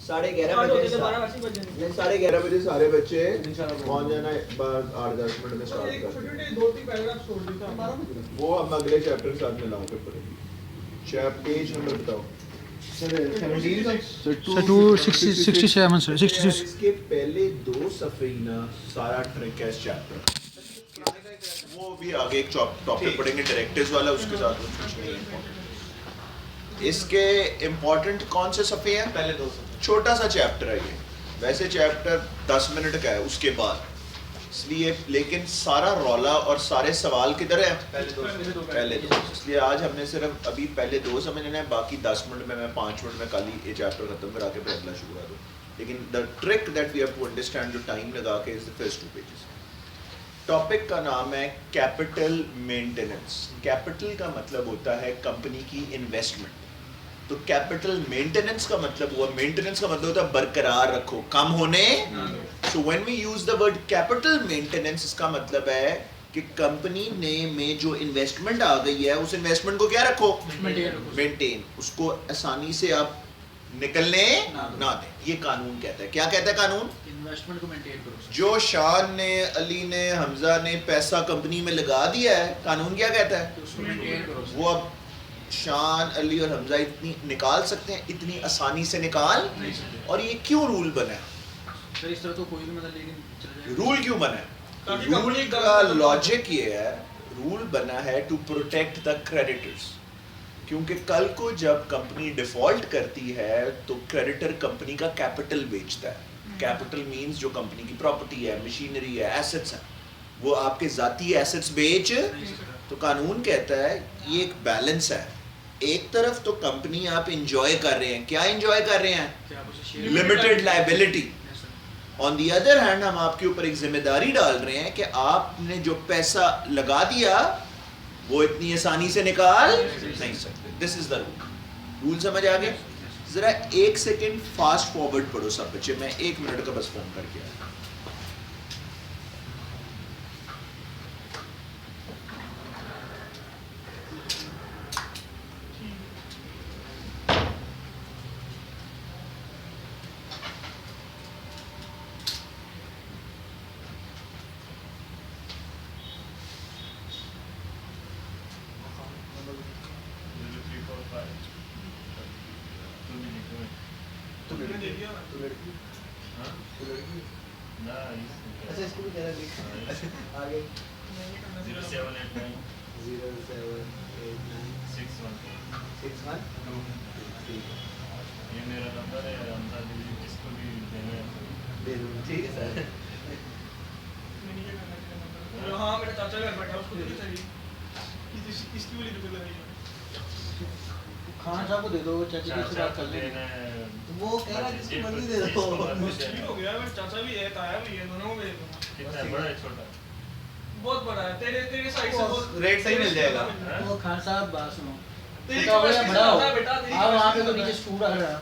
11:30 बजे 11:30 बजे सारे बच्चे पहुंच जाना। 8-10 मिनट में स्टार्ट कर। वो हम अगले चैप्टर के साथ मिलाओ के पढ़ेंगे। पेज नंबर बताओ सर। 267 सर 66। इसके पहले 2 सफ़े ना सारा ट्रिक है इस चैप्टर। वो भी आगे एक टॉपिक पढ़ेंगे डायरेक्टिव्स वाला, उसके साथ कुछ नहीं है। इसके इम्पोर्टेंट कौन से सफ़े हैं? पहले 2 सफ़े। छोटा सा चैप्टर है ये, वैसे चैप्टर 10 मिनट का है उसके बाद, इसलिए लेकिन सारा रौला और सारे सवाल किधर है? पहले 2। इसलिए आज हमने सिर्फ अभी पहले 2 समझना है, बाकी 10 मिनट में मैं 5 मिनट में कल ही ये चैप्टर खत्म करा के फिर अगला शुरू करा दूँ। लेकिन the trick that we have to understand जो टाइम लगा के is the first 2 pages. Topic का नाम है कैपिटल मेंटेनेंस। कैपिटल का मतलब होता है कंपनी की इन्वेस्टमेंट, तो कैपिटल मेंटेनेंस का मतलब हुआ, मेंटेनेंस का मतलब होता है बरकरार रखो, कम होने। So when we use the word capital maintenance, इसका मतलब है कि कंपनी ने में जो इन्वेस्टमेंट आ गई है उस इन्वेस्टमेंट को क्या रखो? मेंटेन। उसको आसानी से आप निकलने ना दें। ये कानून कहता है। क्या कहता है कानून? इन्वेस्टमेंट को मेंटेन करो। जो शान ने, अली ने, हमजा ने पैसा कंपनी में लगा दिया है, कानून क्या कहता है? उसको मेंटेन करो। वो अब शान, अली और हमजा इतनी निकाल सकते हैं, इतनी आसानी से निकाल नहीं सकते। और ये क्यों रूल बना है? सर इस तरह तो कोई भी मतलब लेकिन चला जाए। रूल क्यों बना है? रूल का लॉजिक ये है, रूल बना है टू प्रोटेक्ट द क्रेडिटर्स, क्योंकि कल को जब कंपनी डिफॉल्ट करती है तो क्रेडिटर कंपनी का कैपिटल बेचता है। कैपिटल मींस जो कंपनी की प्रॉपर्टी है, मशीनरी है, एसेट्स हैं, वो आपके जाती एसेट्स बेच। तो कानून कहता है ये एक बैलेंस है। एक तरफ तो कंपनी आप एंजॉय कर रहे हैं, क्या एंजॉय कर रहे हैं? Limited liability. On the other hand हम आपके ऊपर एक जिम्मेदारी डाल रहे हैं कि आपने जो पैसा लगा दिया वो इतनी आसानी से निकाल नहीं सकते। This is the rule. Rule समझ आ गया? जरा 1 सेकेंड फास्ट फॉरवर्ड पढ़ो सब बच्चे, मैं 1 मिनट का बस फोन करके आया। खान साहब को दे दो, चाचा जी से बात कर लेंगे। वो कह रहा है जिसको मर्जी दे दो। मुश्किल हो गया, मेरे चाचा भी है, ताया भी है, दोनों को भेज दूंगा। कितना बड़ा है छोटा? बहुत बड़ा है, तेरे साइड से बहुत रेट सही मिल जाएगा। वो खान साहब बात सुनो, तेरी बेटा हो गया, कैपेसिटी बड़ा हो। ज्यादा है बेटा, तेरी आप वहाँ पे तो कैपेसिटी नीचे ज्यादा स्टूल रख रहा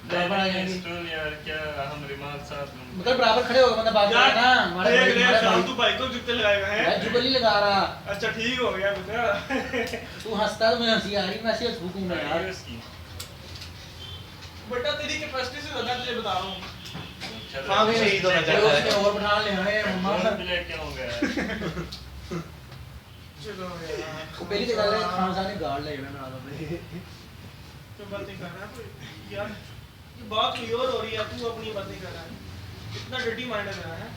बराबर आ जाएंगे। स्टूल यार क्या हम रिमाल साथ मतलब बराबर खड़े होगा, मतलब बात यार, करना हमारा देख भाई, ले, हमारा शाम भाई। तू बाइक को जुत्ते लगाएगा है? यार जुगल नहीं लगा रहा। अच्छा ठीक हो गया बेटा। तू हंसता तो मैं हंसी आ रही, मैं ऐसे फूकूंगा यार। बेटा तेरी कैपेसिटी से ज्यादा तुझे बता रहा हूँ। हाँ भी शहीद होना जो चाहता उसने है। और बढ़ा ले हैं मम्मा। क्या हो गया? चलो यार, वो पहली जगह ले खान साहब ने गाड़ ले मैं बना दो। तो बात नहीं कर रहा है कोई यार, ये बात क्लियर हो रही है, तू अपनी बात नहीं कर रहा है। इतना डर्टी माइंड है मेरा है।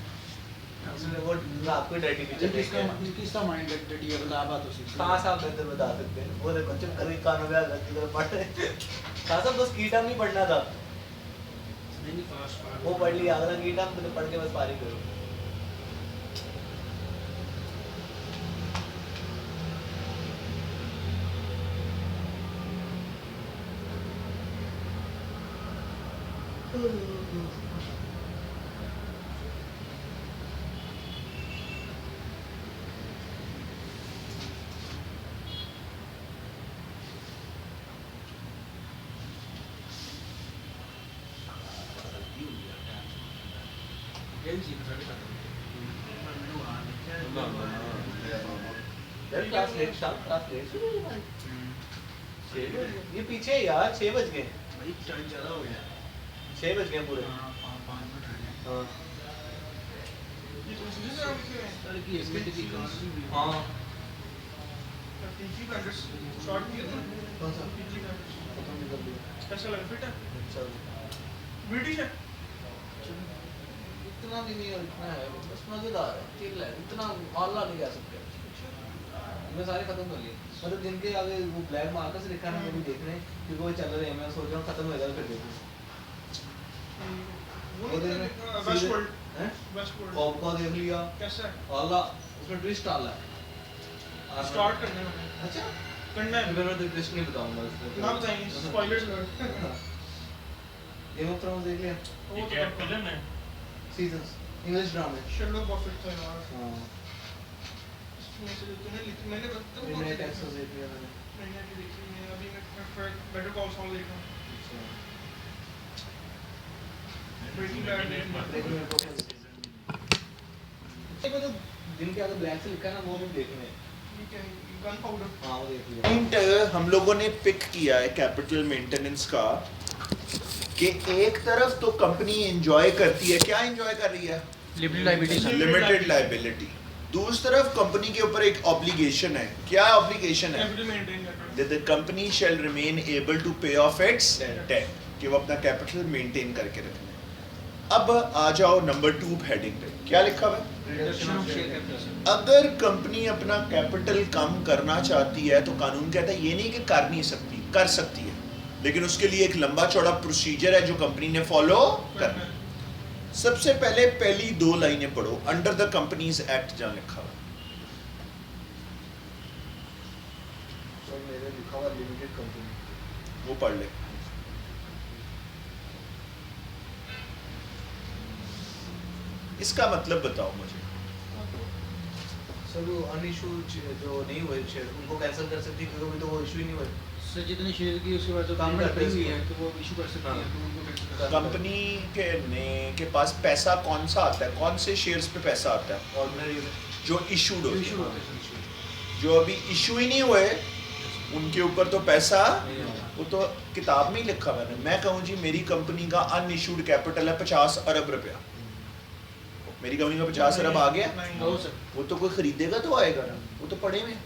इसलिए वो आपको डैडी पीछे किसका किसका माइंड डटी है, बता बात उसी से। कहाँ साहब बेहतर बता सकते हैं। वो देखो चुप कर कानों में आग की तरफ पढ़ रहे। कहाँ साहब बस कीटम नहीं पढ़ना था, नहीं फास्ट वो पढ़ लिया अगला कीटम तो पढ़ के बस पारी करो। क्लास लेट शाम क्लास लेट ये पीछे यार 6 बज गए। भाई टाइम ज्यादा हो गया। 6 बज गए पूरे हाँ, 5 मिनट रह गए। हाँ ये तो सीधे से आप लिखे हुए हैं लड़की एक मिनट की कहानी भी है। हाँ पीजी का शॉर्ट किया था कौन सा पीजी का खत्म नहीं कर दिया कैसा लगा फिट है अच्छा ब्रिटिश है इतना भी नहीं और इतना है बस मजेदार है चिल है इतना आला नहीं जा सकते मैं सारे खत्म कर लिए मतलब जिनके आगे वो ब्लैक मार्कर से लिखा है ना वो भी देख रहे हैं क्योंकि वो चल रहे हैं मैं सोच रहा हूँ खत्म हो जाएगा फिर देखूँ वो वो देख वेस्ट वर्ल्ड हैं वेस्ट वर्ल्ड कॉप का देख लिया कैसा है आला उसमें ट्विस्ट आला है स्टार्ट करना है अच्छा करना है मैं तो ट्विस्ट नहीं बताऊंगा उसमें ना बताएंगे स्पॉयलर्स गेम ऑफ थ्रोन्स देख लिया ये क्या फिल्म है seasons English drama shadow Buffett था यार हां इसमें से तूने लिखी मैंने बताया मैंने टेक्सास देख लिया मैंने मैंने भी देखी है अभी मैं बेटर कॉल सॉल देख रहा हूं ब्रेकिंग बैड ब्रेकिंग बैड को एक तो दिन के आगे ब्लैक से लिखा है ना वो भी देखने हैं ठीक है गन पाउडर हाँ वो देख लिया पॉइंट हम लोगों ने पिक किया है कैपिटल मेंटेनेंस का कि एक तरफ तो कंपनी एंजॉय करती है, क्या एंजॉय कर रही है? Limited liability limited liability. दूसरी तरफ कंपनी के ऊपर एक ऑब्लिगेशन है, क्या ऑब्लिगेशन है? कैपिटल मेंटेन करना that the company shall remain able to pay off its debt, कि वो अपना कैपिटल मेंटेन करके रखना है। अब आ जाओ नंबर 2 हेडिंग पे, क्या लिखा हुआ है? Reduction of share capital. अगर कंपनी अपना कैपिटल कम करना चाहती है तो कानून कहता है ये नहीं कि कर नहीं सकती, कर सकती है, लेकिन उसके लिए एक लंबा चौड़ा प्रोसीजर है जो कंपनी ने फॉलो करना है। सबसे पहले पहली 2 लाइनें पढ़ो, अंडर द कंपनीज एक्ट जहां लिखा हुआ है। तो मेरे लिखा हुआ लिमिटेड कंपनी वो पढ़ ले। इसका मतलब बताओ मुझे। सर वो अनइश्यूड जो नहीं हुए शेयर उनको कैंसिल कर सकती है क्योंकि तो वो इशू ही नहीं हुए सर जितने शेयर की उसके बाद जो काम पेमेंट करते हैं हुई है उसको। तो वो इशू कर सकती है हाँ। तो उनको cancel कर कंपनी के पास पैसा कौन सा आता है, कौन से शेयर्स पे पैसा आता है? ऑर्डिनरी जो इशूड होते इशू हैं। होते हैं सर। जो अभी इशू ही नहीं हुए उनके ऊपर तो पैसा, नहीं होगा। वो तो किताब में ही लिखा मैंने। मैं कहूँ जी मेरी कंपनी का अनइशूड कैपिटल है 50 अरब रुपया, मेरी कंपनी का 50 अरब आ गया, हो सर वो तो कोई खरीदेगा तो आएगा ना, वो तो पड़े में।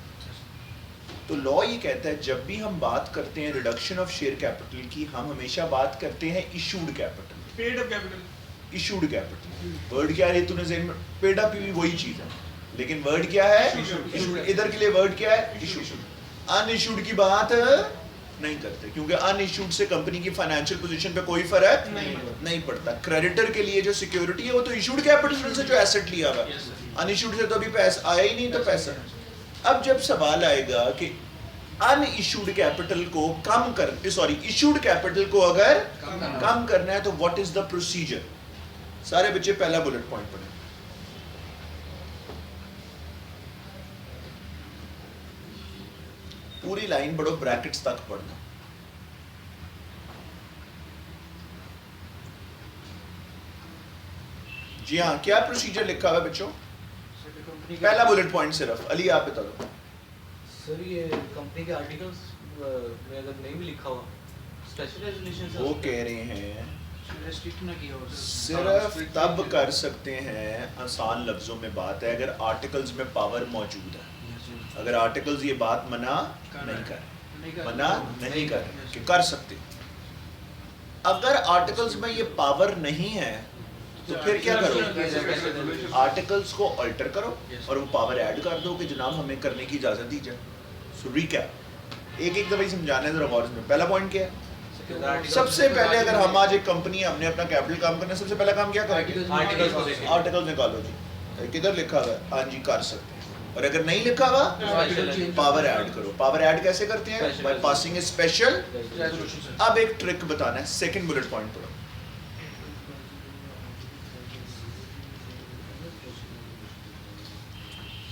तो लॉ ये कहता है जब भी हम बात करते हैं रिडक्शन ऑफ शेयर कैपिटल की, हम हमेशा बात करते हैं issued capital. Paid up capital issued capital word क्या है तूने ज़हन में, पेड अप भी वही चीज है, लेकिन वर्ड क्या है? इशूड। इधर के लिए वर्ड क्या है? इशूड। अनइशूड की बात नहीं करते क्योंकि अनइशूड से कंपनी की फाइनेंशियल पोजीशन पे कोई फर्क नहीं पड़ता। क्रेडिटर के लिए जो सिक्योरिटी है वो तो इशूड कैपिटल से जो एसेट लिया हुआ है, अनइशूड से तो अभी पैसा आया ही नहीं तो पैसा। अब जब सवाल आएगा कि अनइशूड कैपिटल को कम कर, सॉरी इशूड कैपिटल को अगर कम करना है तो व्हाट इज द प्रोसीजर? सारे बच्चे पहला बुलेट पॉइंट पढ़े। पूरी लाइन पढ़ो, ब्रैकेट्स तक पढ़ना। जी हाँ, क्या प्रोसीजर लिखा हुआ है बच्चों? कंपनी पहला बुलेट पॉइंट सिर्फ, अली आप बता दो। सर ये कंपनी के आर्टिकल्स में अगर नहीं भी लिखा हुआ स्पेशल रेजोल्यूशन वो कह रहे हैं रेस्ट्रिक्ट ना किया हो सर। सिर्फ तब कर सकते हैं, आसान लफ्जों में बात है, अगर आर्टिकल्स में पावर मौजूद है। अगर आर्टिकल्स ये बात मना नहीं कर, मना नहीं कर कि कर सकते। अगर आर्टिकल्स में ये पावर नहीं है तो फिर क्या करो? आर्टिकल्स को अल्टर करो और वो पावर ऐड कर दो कि जनाब हमें करने की इजाजत दी जाए। सो रिकैप एक एक दफा समझाना है जरा गौर से। पहला पॉइंट क्या है? सबसे पहले अगर हम आज एक कंपनी है, हमने अपना कैपिटल काम करना है, सबसे पहला काम क्या करेंगे? आर्टिकल्स को देखें। आर्टिकल निकालो जी, किधर लिखा हुआ है? हाँ जी कर सकते हैं। और अगर नहीं लिखा हुआ पावर ऐड करो। पावर ऐड कैसे करते हैं? By passing A special. अब एक ट्रिक बताना है, सेकंड बुलेट पॉइंट पर।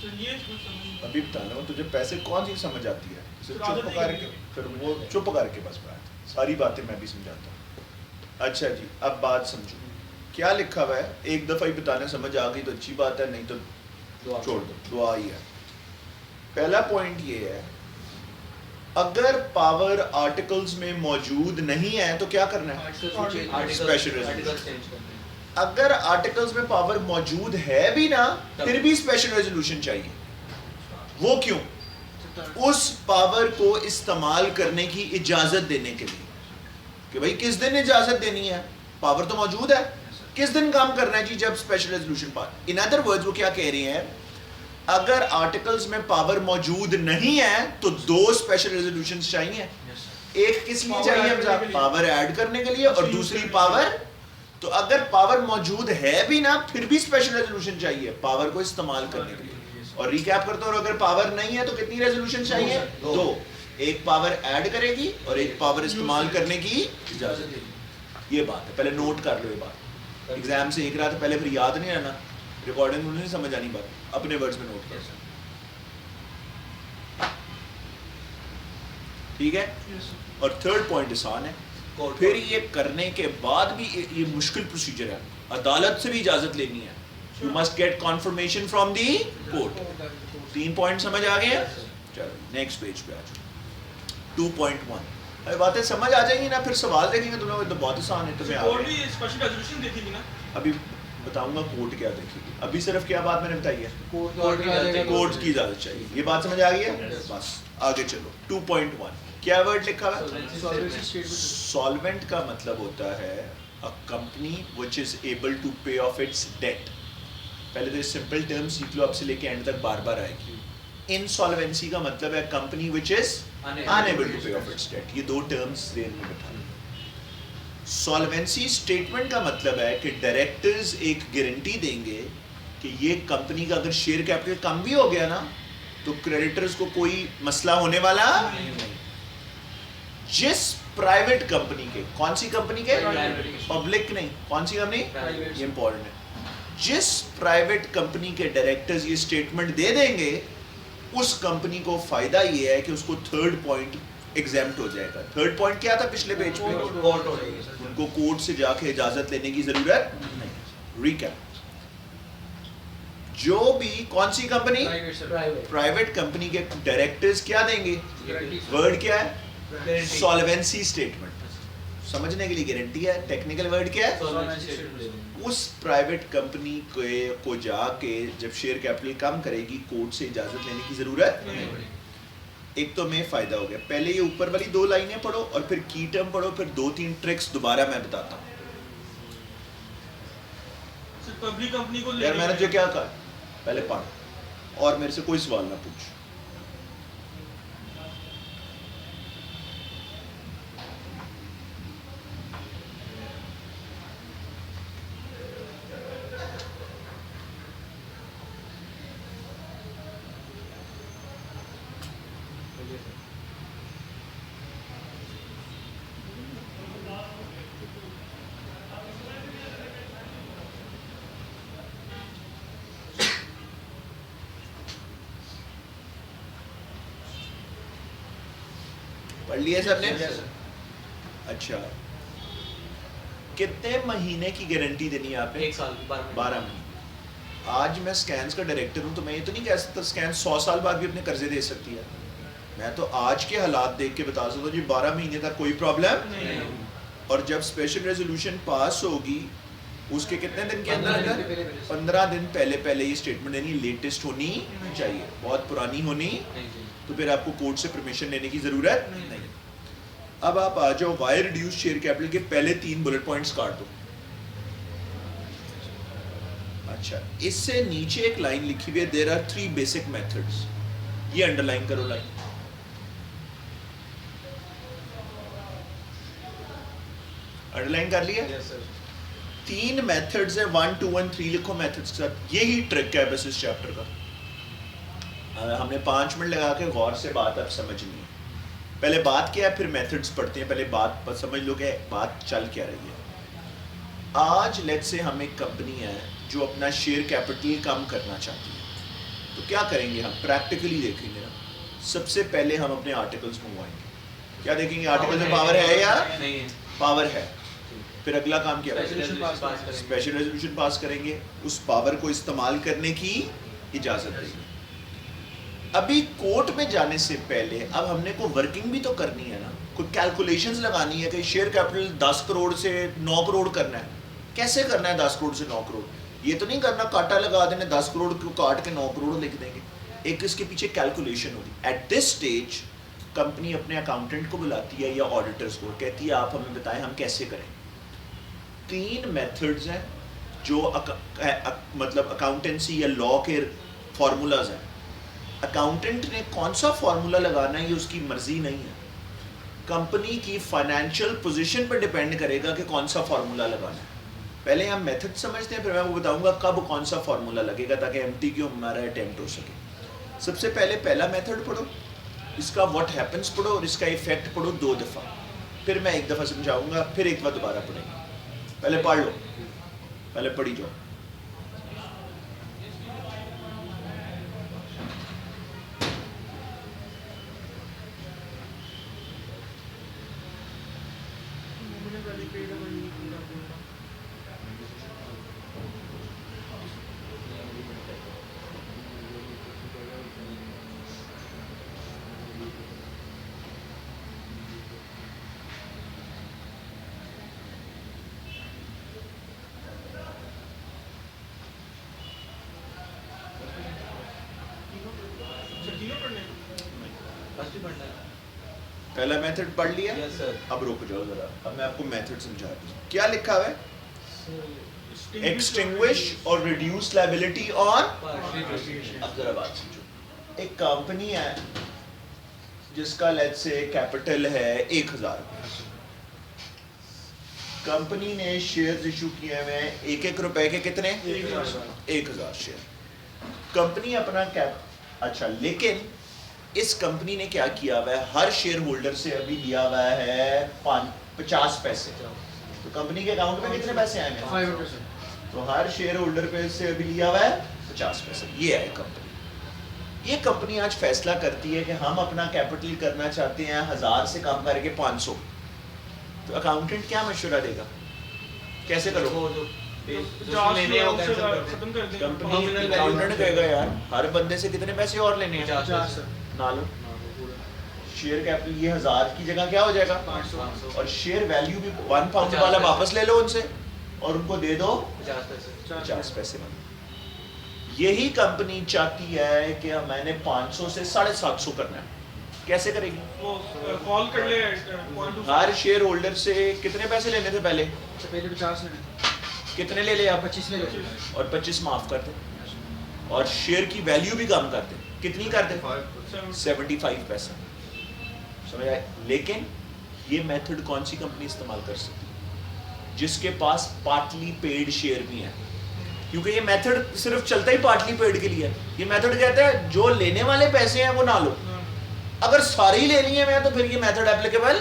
चलिए कुछ समझ अभी बताना हूँ तुझे पैसे कौन सी समझ आती है, सिर्फ चुप करके, फिर वो चुप करके बस बात, सारी बातें मैं भी समझाता हूँ। अच्छा जी अब बात समझो, क्या लिखा हुआ है? एक दफा ही बताना, समझ आ गई तो अच्छी बात है, नहीं तो छोड़ दो, दुआ ही है। पहला पॉइंट ये है अगर पावर आर्टिकल्स में मौजूद नहीं है तो क्या करना है? Special resolution. अगर आर्टिकल्स में पावर मौजूद है भी ना फिर भी स्पेशल रेजोल्यूशन चाहिए। वो क्यों? उस पावर को इस्तेमाल करने की इजाजत देने के लिए कि भाई किस दिन इजाजत देनी है, पावर तो मौजूद है, किस दिन काम करना है जी, जब special resolution pass. In other words वो क्या कह रहे हैं, अगर आर्टिकल्स में पावर मौजूद नहीं है तो दो स्पेशल रेजोल्यूशन चाहिए। एक किस लिए चाहिए हमजा? पावर ऐड करने के लिए, और दूसरी पावर, तो अगर पावर मौजूद है भी ना फिर भी स्पेशल रेजोल्यूशन चाहिए पावर को इस्तेमाल करने के लिए। और रिकैप करते हो, अगर पावर नहीं है तो कितनी रेजोल्यूशन चाहिए? दो। एक पावर ऐड करेगी और एक पावर इस्तेमाल करने की इजाजत देगी। ये बात है, पहले नोट कर लो ये बात। एग्जाम से एक रात पहले फिर याद नहीं रहना, रिकॉर्डिंग में नहीं समझ आनी बात, अपने वर्ड्स में नोट कर। ठीक है। और थर्ड पॉइंट आसान है, फिर ये करने के बाद भी ये मुश्किल प्रोसीजर है, अदालत से भी इजाजत लेनी है। You must get conformation from the court. 3 point समझ आ गए? चलो नेक्स्ट पेज पे आ जाओ। 2.1 अरे बातें समझ आ जाएंगी ना, फिर सवाल देखेंगे तुम लोग, तो बहुत आसान है तुम्हें। कोर्ट भी स्पेशल रेजोल्यूशन देखेगी ना। अभी बताऊंगा कोर्ट क्या देखेगी, अभी सिर्फ क्या बात मैंने बताई है, कोर्ट कोर्ट की इजाजत चाहिए। ये बात समझ आ गई है? बस आगे चलो। 2.1 क्या वर्ड लिखा हुआ है? सॉल्वेंट का मतलब होता है a company which is able to pay off its debt. पहले तो सिंपल टर्म सीख लो, अब से लेके एंड तक बार बार आएगी। इनसॉल्वेंसी का मतलब है company which is unable to pay off its debt. ये दो टर्म्स ब्रेन में बैठा लो। सॉल्वेंसी स्टेटमेंट का मतलब है कि डायरेक्टर्स एक गारंटी देंगे कि ये कंपनी का अगर शेयर कैपिटल कम भी हो गया ना तो क्रेडिटर्स को कोई मसला होने वाला नहीं। जिस प्राइवेट कंपनी के, कौन सी कंपनी के? पब्लिक नहीं, कौन सी कंपनी? ये इंपॉर्टेंट है। जिस प्राइवेट कंपनी के डायरेक्टर्स ये स्टेटमेंट दे देंगे उस कंपनी को फायदा ये है कि उसको थर्ड पॉइंट एग्जेम्प्ट हो जाएगा। थर्ड पॉइंट क्या था पिछले पेज पे? उनको कोर्ट से जाके इजाजत लेने की जरूरत नहीं। रिकैप, जो भी कौन सी कंपनी? प्राइवेट कंपनी के डायरेक्टर्स क्या देंगे? वर्ड क्या है? Solvency statement. समझने के लिए गारंटी है, टेक्निकल वर्ड क्या है? उस प्राइवेट कंपनी को जाके जब शेयर कैपिटल कम करेगी कोर्ट से इजाजत लेने की जरूरत नहीं। एक तो में फायदा हो गया। पहले ये ऊपर वाली 2 लाइनें पढ़ो और फिर की टर्म पढ़ो, फिर 2-3 ट्रिक्स दोबारा मैं बताता हूँ। पब्लिक कंपनी को यार मैंने जो क्या कहा पहले पढ़ और मेरे से कोई सवाल ना पूछ। पढ़ लिया सबने? अच्छा, कितने महीने की गारंटी देनी है आपने? 1 साल 12 महीने। आज मैं स्कैन्स का डायरेक्टर हूँ तो मैं ये तो नहीं कह सकता स्कैन 100 साल बाद भी अपने कर्जे दे सकती है। मैं तो आज के हालात देख के बता सकता हूँ जी 12 महीने तक कोई प्रॉब्लम नहीं। और जब स्पेशल रेजोल्यूशन पास होगी उसके कितने दिन के अंदर? 15 दिन पहले ये स्टेटमेंट देनी, लेटेस्ट होनी चाहिए, बहुत पुरानी होनी तो फिर आपको कोर्ट से परमिशन लेने की जरूरत नहीं। अब आप आ जाओ वाई रिड्यूस शेयर कैपिटल के पहले 3 बुलेट पॉइंट्स काट दो। अच्छा, इससे नीचे एक लाइन लिखी हुई है, देयर आर 3 बेसिक मेथड्स। ये अंडरलाइन करो लाइन। अंडरलाइन कर लिया? 3 मेथड्स है, 1, 2 और 3 लिखो मेथड्स के साथ। यही ट्रिक है बस इस चैप्टर का। हमने 5 मिनट लगा के गौर से बात अब समझनी है। पहले बात क्या है फिर मेथड्स पढ़ते हैं। पहले बात पर समझ लो कि बात चल क्या रही है। आज लेट्स से हम एक कंपनी है जो अपना शेयर कैपिटल कम करना चाहती है, तो क्या करेंगे हम? प्रैक्टिकली देखेंगे ना। सबसे पहले हम अपने आर्टिकल्स मंगवाएंगे। क्या देखेंगे? आर्टिकल में पावर है या नहीं है? पावर है। फिर अगला काम क्या स्पेशल करेंगे? रेजोल्यूशन स्पेशल रेजोल्यूशन पास करेंगे, उस पावर को इस्तेमाल करने की इजाजत देंगे। अभी कोर्ट में जाने से पहले अब हमने को वर्किंग भी तो करनी है ना, कोई कैलकुलेशंस लगानी है कि शेयर कैपिटल 10 करोड़ से 9 करोड़ करना है। कैसे करना है 10 करोड़ से 9 करोड़? ये तो नहीं करना काटा लगा देने 10 करोड़ को काट के 9 करोड़ लिख देंगे। एक इसके पीछे कैलकुलेशन होगी। एट दिस स्टेज कंपनी अपने अकाउंटेंट को बुलाती है या ऑडिटर्स को, कहती है आप हमें बताएं हम कैसे करें। 3 मेथड्स हैं जो मतलब अकाउंटेंसी या लॉ के फार्मूलाज हैं। अकाउंटेंट ने कौन सा फार्मूला लगाना है ये उसकी मर्जी नहीं है, कंपनी की फाइनेंशियल पोजीशन पर डिपेंड करेगा कि कौन सा फार्मूला लगाना है। पहले हम मेथड समझते हैं, फिर मैं वो बताऊंगा कब कौन सा फार्मूला लगेगा ताकि एमटीक्यू हमारा अटेम्प्ट हो सके। सबसे पहले पहला मेथड पढ़ो, इसका व्हाट हैपेंस पढ़ो और इसका इफेक्ट पढ़ो 2 दफ़ा, फिर मैं 1 दफ़ा समझाऊंगा, फिर एक बार दोबारा पढ़ेंगे। पहले पढ़ लो, पहले पढ़ी जाओ। फर्स्ट ही पढ़ना है। पहला मेथड पढ़ लिया? Yes sir. अब रुक जाओ जरा, अब मैं आपको मेथड समझा दूं। क्या लिखा हुआ है? एक्सटिंग्विश और रिड्यूस लायबिलिटी और अब जरा बात समझो। एक कंपनी है जिसका लेट्स से कैपिटल है 1000। कंपनी ने शेयर्स इशू किए हुए हैं 1-1 रुपए के, कितने? 1000 शेयर। कंपनी अपना कैप अच्छा, लेकिन इस कंपनी ने क्या किया हुआ है, हर शेयर होल्डर से अभी लिया हुआ है 50 पैसे। तो कंपनी के अकाउंट में कितने पैसे आए हैं? 5 रुपए से। तो हर शेयर होल्डर पे से अभी लिया हुआ है 50 पैसे। ये है कंपनी। ये कंपनी आज फैसला करती है कि हम अपना कैपिटल करना चाहते हैं 1000 से कम करके 500। तो अकाउंटेंट क्या मशवरा देगा, कैसे करो? वो जो खत्म कर देंगे। कंपनी अकाउंटेंट कहेगा यार हर बंदे से कितने पैसे और लेने हैं? 50 ना लो। शेयर कैपिटल ये 1000 की जगह क्या हो जाएगा? 500 और शेयर वैल्यू भी 1 पाउंड वाला वापस ले लो उनसे और उनको दे दो 50 पैसे। 50 पैसे में। यही कंपनी चाहती है कि मैंने 500 से 750 करना है। कैसे करेगी? वो कॉल कर ले point to her share holder से कितने पैसे लेने थे पहले? पहले 50 लेने, कितने ले ले आप? 25 ले लो। और 25 माफ कर दे और शेयर की वैल्यू भी कम कर दे। कितनी कर दे? 75 पैसा। समझ आए? लेकिन ये मेथड कौन सी कंपनी इस्तेमाल कर सकती है? जिसके पास पार्टली पेड शेयर भी है, क्योंकि ये मेथड सिर्फ चलता ही पार्टली पेड के लिए है। ये मेथड कहता है जो लेने वाले पैसे हैं वो ना लो, अगर सारे ही ले लिए मैं तो फिर ये मेथड एप्लीकेबल,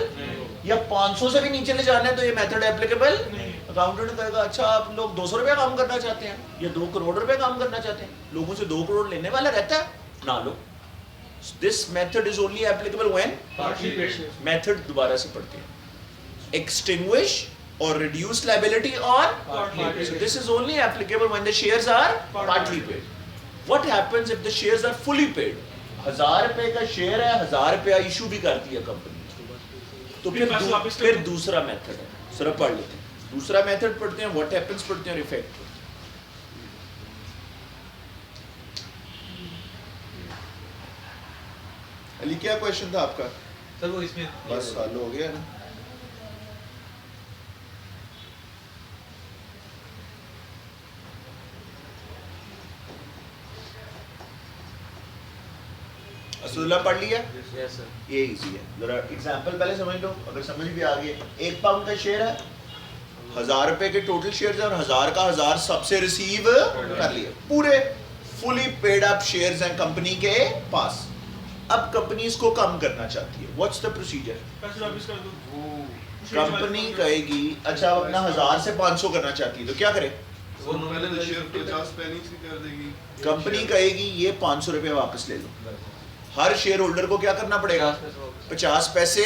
या 500 से भी नीचे ले जाना है तो ये मेथड एप्लीकेबल। अकाउंटेंट कहेगा अच्छा आप लोग 200 रुपया काम करना चाहते हैं या 2 करोड़ रुपया काम करना चाहते हैं, लोगों से 2 करोड़ लेने वाला रहता है, ना लो। This method is only applicable when partly paid. Method दोबारा से पढ़ते हैं, एक्सटिंग्विश और reduce liability on Partly paid. so this is only applicable when the shares are partly paid. What happens if the shares are fully paid? 1000 रुपए का share है, 1000 रुपया issue भी करती है कंपनी, तो फिर पैसे वापस कर फिर दो। दूसरा मेथड है, सिर्फ पढ़ लेते हैं। दूसरा मेथड पढ़ते हैं, what happens पढ़ते हैं और इफेक्ट। अली क्या क्वेश्चन था आपका? सर वो इसमें बस हल हो गया ना। असुल्ला पढ़ लिया? Yes sir. ये इजी है। जरा एग्जांपल पहले समझ लो, अगर समझ भी आ गई। 1 पाउंड का शेयर है, 1000 रुपए के टोटल शेयर्स हैं और 1000 का 1000 सबसे रिसीव कर लिया। पूरे फुली पेड अप शेयर्स हैं कंपनी के पास। अब कंपनी इसको कम करना चाहती है। What's the procedure? पैसे वापस कर दो। कंपनी कहेगी अच्छा अब अपना 1000 से 500 करना चाहती है तो क्या करे? वो पहले तो शेयर 50 पैसे ही कर देगी। कंपनी कहेगी ये 500 रुपये वापस ले लो। हर शेयर होल्डर को क्या करना पड़ेगा? 50 पैसे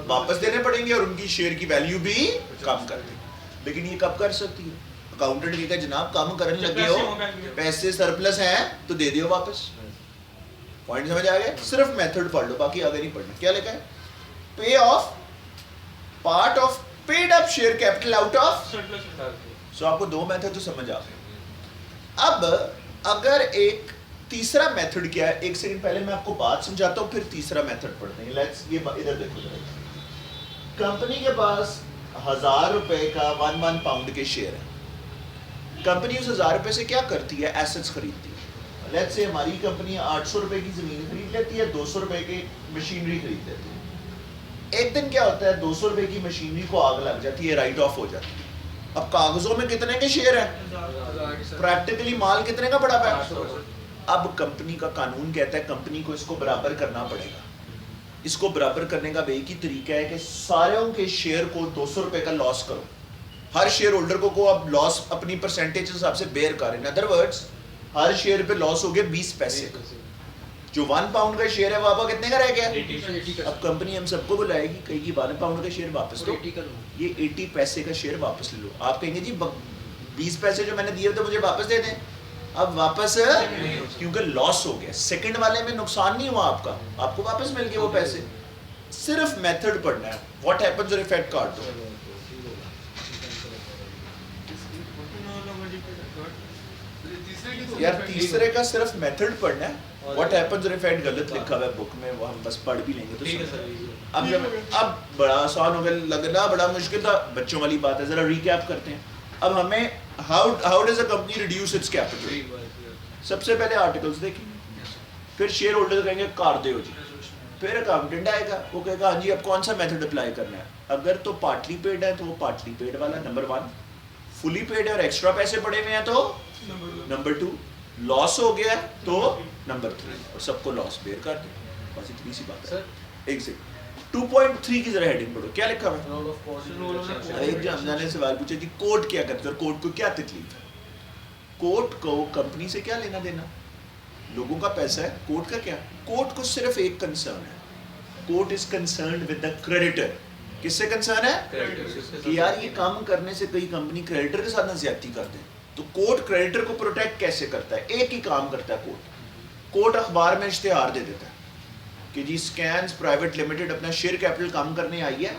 वापस देने पड़ेंगे और उनकी शेयर की वैल्यू भी कम कर देगी। लेकिन ये कब कर सकती है? अकाउंटेंट कहता है जनाब काम करने लगे हो, पैसे सरप्लस हैं तो दे दियो वापस। पॉइंट समझ आ गया? सिर्फ मेथड पढ़ लो, बाकी आगे नहीं पढ़ना। क्या लिखा है? Pay off part of paid up share capital out of. So आपको दो मेथड तो समझ आ गए। अब अगर एक तीसरा मेथड क्या है, एक सेकंड पहले मैं आपको बात समझाता हूँ, फिर तीसरा मेथड पढ़ते हैं। लेट्स ये इधर देखो जरा। कंपनी के पास 1000 रुपए का 1 पाउंड के शेयर है। कंपनी उस 1000 रुपए से क्या करती है? एसेट्स खरीदती है। लेट्स से हमारी कंपनी 800 रुपए की जमीन खरीद लेती है, 200 रुपए की मशीनरी खरीद लेती है। एक दिन क्या होता है, 200 रुपए की मशीनरी को आग लग जाती है, राइट ऑफ हो जाती है। अब कागजों में कितने के शेयर है? प्रैक्टिकली माल कितने का पड़ा हुआ है? अब कंपनी का कानून कहता है कंपनी को इसको बराबर करना पड़ेगा। इसको बराबर करने का एक ही तरीका है कि सारों के शेयर को 200 रुपए का लॉस करो। हर शेयर होल्डर को अब लॉस अपनी परसेंटेज हिसाब से बेयर करें। In other words, her share पे लॉस हो गया 20 पैसे का। जो 1 पाउंड का शेयर है वो आपका कितने का रह गया? अब कंपनी हम सबको बुलाएगी, कहेगी 1 पाउंड का शेयर वापस दो, ये 80 पैसे का शेयर वापस ले लो। आप कहेंगे जी 20 पैसे जो मैंने दिए थे मुझे वापस दे दें। अब वापस क्योंकि लॉस हो गया, सेकंड वाले में नुकसान नहीं हुआ आपका, आपको वापस मिल गए वो पैसे। सिर्फ मेथड पढ़ना है। व्हाट हैपेंस और इफेक्ट काट दो। यार तीसरे का सिर्फ मेथड पढ़ना है। व्हाट हैपेंस और इफेक्ट गलत लिखा हुआ है बुक में, वो हम बस पढ़ भी लेंगे तो अब बड़ा आसान हो गया, लगना बड़ा मुश्किल था, बच्चों वाली बात है। जरा रिकैप करते हैं। अब हमें how does a company reduce it's capital? सबसे पहले आर्टिकल्स देखेंगे, फिर शेयर होल्डर कहेंगे कार दे हो जी, फिर अकाउंटेंट आएगा, वो कहेगा हाँ जी अब कौन सा मेथड अप्लाई करना है। अगर तो पार्टली पेड है तो वो पार्टली पेड वाला नंबर 1, फुली पेड है और एक्स्ट्रा पैसे पड़े हुए हैं तो नंबर 2, लॉस हो गया तो नंबर 3, और सबको लॉस बेयर कर दे। बस इतनी सी बात है। एक सेकंड 2.3 की जरा हेडिंग पढ़ो, क्या लिखा है? एक जानने ने सवाल पूछा जी कोर्ट क्या करता है, कोर्ट को क्या तकलीफ है? कोर्ट को कंपनी से क्या लेना देना? लोगों का पैसा है, कोर्ट का क्या? कोर्ट को सिर्फ एक कंसर्न है, court is concerned with the creditor. किससे कंसर्न है? कि यार ये काम करने से कई कंपनी क्रेडिटर के साथ ना ज्यादती कर दे। तो कोर्ट क्रेडिटर को प्रोटेक्ट कैसे करता है? एक ही काम करता है कोर्ट। कोर्ट अखबार में इश्तिहार दे देता है कि जी स्कैन्स प्राइवेट लिमिटेड अपना शेयर कैपिटल काम करने आई है,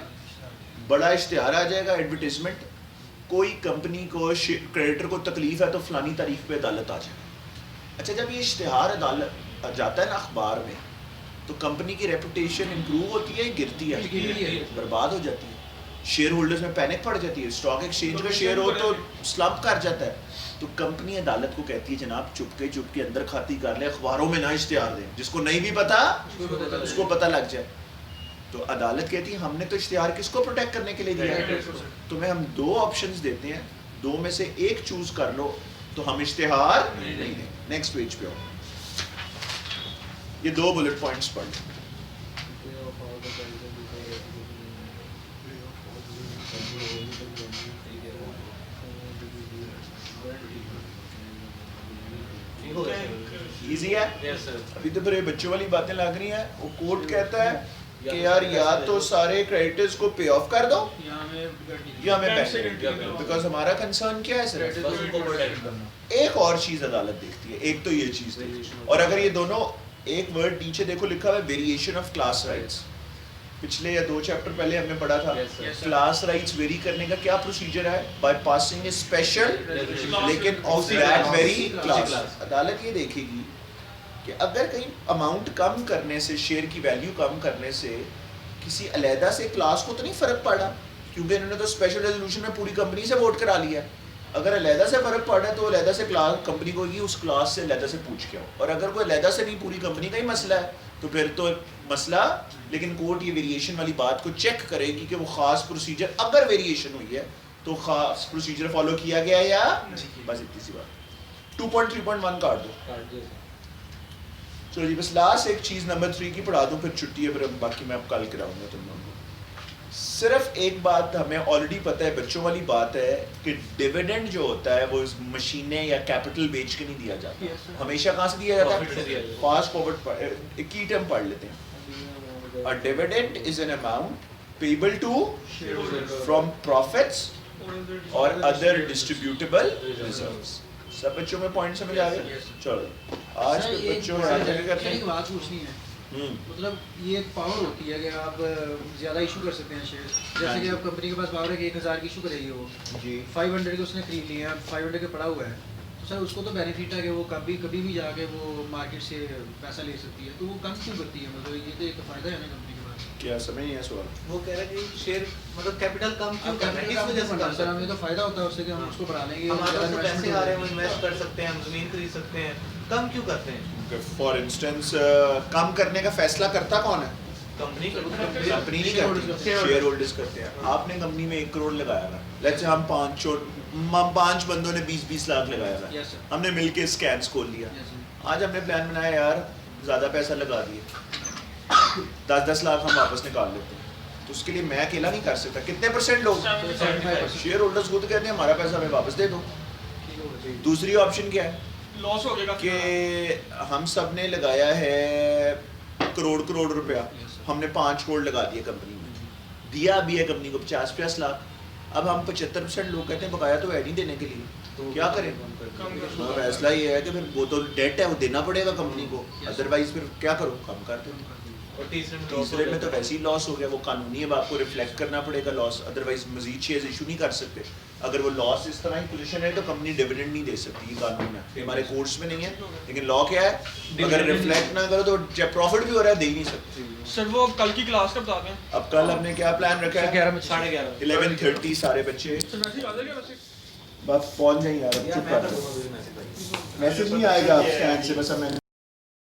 बड़ा इश्तिहार आ जाएगा, एडवर्टीजमेंट, कोई कंपनी को क्रेडिटर को तकलीफ है तो फलानी तारीख पे अदालत आ जाएगा। अच्छा, जब ये इश्तिहार अदालत जाता है ना अखबार में, तो कंपनी की रेपुटेशन इंप्रूव होती है, गिरती है, बर्बाद हो जाती है। शेयर होल्डर्स में पैनिक पड़ जाती है, स्टॉक एक्सचेंज का शेयर हो तो स्लम्प कर जाता है। तो कंपनी अदालत को कहती है जनाब चुपके अंदर खाती कर ले, अखबारों में ना इश्तिहार दें, जिसको नहीं भी पता उसको पता लग जाए। तो अदालत कहती है हमने तो इश्तिहार किसको प्रोटेक्ट करने के लिए दिया है, तुम्हें हम 2 ऑप्शंस देते हैं, 2 में से एक चूज कर लो, तो हम इश्तिहार नहीं देंगे। नेक्स्ट पेज पे आओ, ये 2 बुलेट पॉइंट्स पढ़ लो। इजी है? अभी तो फिर ये बच्चों वाली बातें लग रही हैं। वो कोर्ट कहता है कि यार या तो सारे क्रेडिटर्स को पे ऑफ कर दो या हमें पैसे दो, बिकॉज हमारा कंसर्न क्या है सिर्फ एक और चीज अदालत देखती है। एक तो ये चीज देखती है, और अगर ये दोनों, एक वर्ड नीचे देखो लिखा हुआ है वेरिएशन ऑफ क्लास राइट्स। पिछले या 2 चैप्टर पहले हमने पढ़ा था क्लास राइट्स वेरी करने का क्या प्रोसीजर है, बाय पासिंग ए स्पेशल लेकिन ऑफ दैट वेरी क्लास। अदालत ये देखेगी कि अगर कहीं अमाउंट कम करने से, शेयर की वैल्यू कम करने से किसी अलहदा से क्लास को तो नहीं फर्क पड़ा, क्योंकि इन्होंने तो स्पेशल रेजोल्यूशन में पूरी कंपनी से वोट करा लिया। अगर अलहदा से फर्क पड़ा तो अलहदा से क्लास कंपनी को उस क्लास से अलहदा से पूछ के आओ, और अगर कोई अलहदा से नहीं पूरी कंपनी का ही मसला है तो फिर तो मसला। लेकिन कोर्ट ये वेरिएशन वाली बात को चेक करेगी कि वो खास प्रोसीजर, अगर वेरिएशन हुई है तो खास प्रोसीजर फॉलो किया गया या बस इतनी सी बात। 2.3.1 काट दो। चलो जी, बस लास्ट एक चीज नंबर 3 की पढ़ा दूं, फिर छुट्टी है, फिर बाकी मैं अब कल कराऊंगा तुम लोगों को। सिर्फ एक बात हमें ऑलरेडी पता है, बच्चों वाली बात है कि डिविडेंड जो होता है वो मशीनें या कैपिटल बेच के नहीं दिया जाता। हमेशा कहाँ से दिया जाता है? फास्ट फॉरवर्ड एक की टर्म पढ़ लेते हैं। A dividend is an amount payable to from profits or other distributable reserves. सब बच्चों में पॉइंट समझ आ गए? चलो आज सर, के एक बच्चों सर, आगे क्या करते एक हैं? बात पूछनी है। हम्म, मतलब ये एक पावर होती है कि आप ज़्यादा इशू कर सकते हैं शेयर। हाँ जैसे कि जी। अब कंपनी के पास पावर है कि 1000 की इशू करेगी वो, जी 500 के उसने खरीद लिए हैं, 500 के पड़ा हुआ है, तो सर उसको तो बेनिफिट है कि वो कभी कभी भी जाके वो मार्केट से पैसा ले सकती है, तो वो कम क्यों करती है? मतलब ये तो एक फ़ायदा है ना कंपनी के पास। क्या समझ नहीं है सवाल? वो कह रहा है कि शेयर मतलब कैपिटल कम क्यों अब करना है, कैपिटल किस कम वजह से क्यों कम करना है? सर हमें करना तो फ़ायदा होता है उससे कि हम हाँ। उसको बढ़ा लेंगे। हमारे पास तो ज़्यादा पैसे investment आ रहे हैं, हो हम इन्वेस्ट कर सकते हैं, हम ज़मीन खरीद सकते हैं, कम क्यों करते हैं? फॉर इंस्टेंस कम करने का फैसला करता कौन है? कंपनी कंपनी नहीं Shareholders करती, करते हैं। शेयर होल्डर्स करते हैं। आपने कंपनी में 1 करोड़ लगाया था, लेट्स से हम 5 बंदों ने 20-20 लाख लगाया था, Yes, sir. हमने मिलके स्कैम्स खोल लिया। Yes, sir. आज हमने प्लान बनाया यार ज़्यादा पैसा लगा दिए, 10-10 लाख हम वापस निकाल लेते हैं, तो उसके लिए मैं अकेला नहीं कर सकता। कितने परसेंट लोग? 75%। शेयर होल्डर्स खुद कहते हैं हमारा पैसा हमें वापस दे दो। दूसरी ऑप्शन क्या है लॉस हो जाएगा कि हम सब ने लगाया है करोड़ रुपया, हमने 5 करोड़ लगा दिए कंपनी में, दिया भी है कंपनी को 50-50 लाख। अब हम 75% लोग कहते हैं बकाया तो है नहीं देने के लिए, तो क्या करें? हाँ, फैसला ये है कि फिर वो तो डेट है, वो देना पड़ेगा कंपनी को, अदरवाइज फिर क्या करो, कम कर दो। और तीसरे में तो वैसे ही लॉस हो गया, वो कानूनी अब आपको रिफ्लेक्ट करना पड़ेगा लॉस, अदरवाइज मजीद शेयर्स इशू नहीं कर सकते। अगर वो लॉस इस तरह की पोजीशन है तो कंपनी डिविडेंड नहीं दे सकती, ये कानून है, ये हमारे कोर्ट्स में नहीं है, लेकिन लॉ क्या है, अगर रिफ्लेक्ट ना करो तो जब प्रॉफिट भी हो रहा है दे ही नहीं सकते। सर वो कल की क्लास का बता दें। अब कल हमने क्या प्लान रखा है? 11:30 11:30 सारे बच्चे सर मैसेज आ जाएगा वैसे। बस पहुंच जाएं यार, अब चुप कर दो। मैसेज नहीं आएगा आप स्कैन से, बस अब मैंने